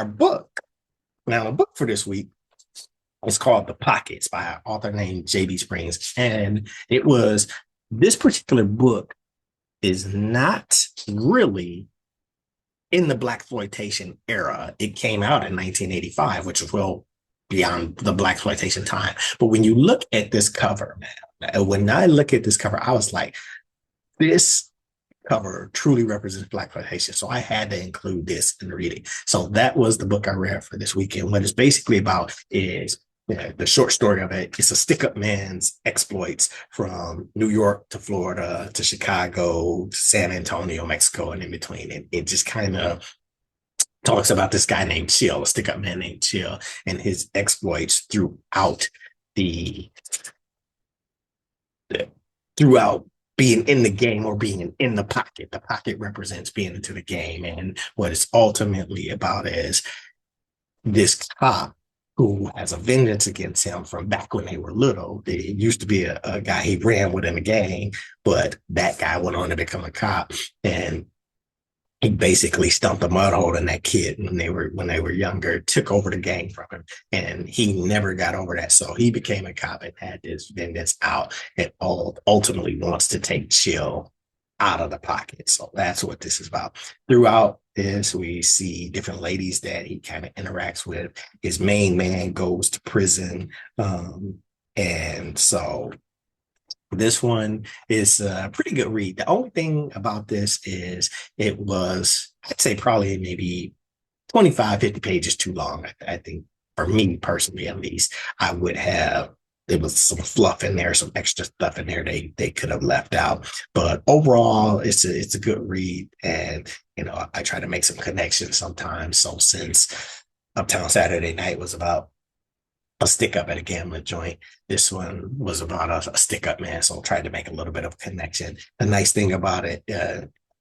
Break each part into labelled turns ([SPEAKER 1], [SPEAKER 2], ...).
[SPEAKER 1] our book. Now, the book for this week is called The Pockets by an author named J.B. Springs. And it was this particular book is not really in the Blaxploitation era. It came out in 1985, which is well beyond the Blaxploitation time. But when you look at this cover, man, when I look at this cover, I was like, this cover truly represents Blaxploitation. So I had to include this in the reading. So that was the book I read for this weekend. What it's basically about is the short story of it. It's a stick-up man's exploits from New York to Florida to Chicago to San Antonio, Mexico, and in between. And it just kind of talks about this guy named Chill, a stick-up man named Chill, and his exploits the throughout being in the game or being in the pocket. The pocket represents being into the game. And what it's ultimately about is this cop who has a vengeance against him from back when they were little. It used to be a guy he ran with in the gang, but that guy went on to become a cop. And he basically stumped a mud hole in that kid when they were younger, took over the gang from him, and he never got over that. So he became a cop and had this vengeance out, and ultimately wants to take Chill out of the pocket. So that's what this is about. Throughout this, we see different ladies that he kind of interacts with. His main man goes to prison, and so this one is a pretty good read. The only thing about this is it was, I'd say probably maybe 25, 50 pages too long. I think for me personally, at least, I would have, there was some fluff in there, some extra stuff in there they could have left out. But overall, it's a good read. And, I try to make some connections sometimes. So since Uptown Saturday Night was about a stick up at a gambling joint, this one was about a stick up man. So I tried to make a little bit of a connection. The nice thing about it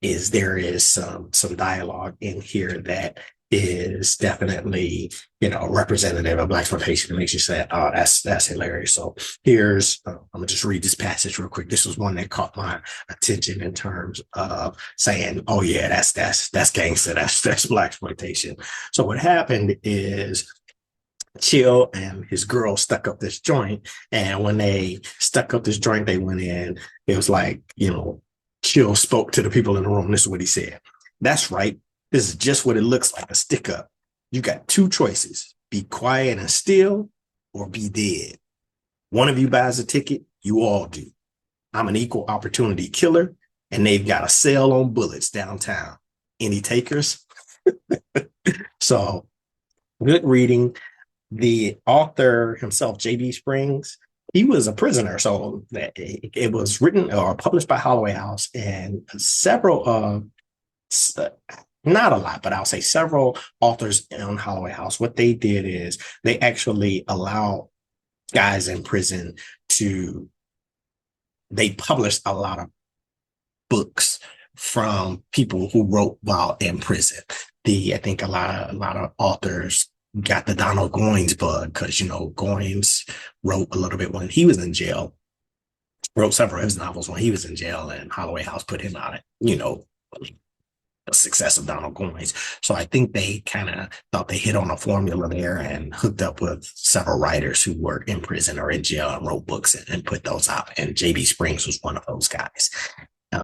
[SPEAKER 1] is there is some dialogue in here that is definitely, representative of Blaxploitation. It makes you say, oh, that's hilarious. So here's, I'm gonna just read this passage real quick. This was one that caught my attention in terms of saying, oh yeah, that's gangster, that's Blaxploitation. So what happened is Chill and his girl stuck up this joint. And when they stuck up this joint, they went in. It was like, Chill spoke to the people in the room. This is what he said. That's right. This is just what it looks like, a stick up. You got two choices: be quiet and still, or be dead. One of you buys a ticket, you all do. I'm an equal opportunity killer, and they've got a sale on bullets downtown. Any takers? So, good reading. The author himself, J.B. Springs, he was a prisoner. So it was written or published by Holloway House, and several not a lot, but I'll say several authors on Holloway House. What they did is they actually allow guys in prison they published a lot of books from people who wrote while in prison. I think a lot of authors got the Donald Goines bug because, Goines wrote a little bit when he was in jail, wrote several of his novels when he was in jail, and Holloway House put him on it, the success of Donald Goines. So I think they kind of thought they hit on a formula there and hooked up with several writers who were in prison or in jail and wrote books and put those out. And J.B. Springs was one of those guys.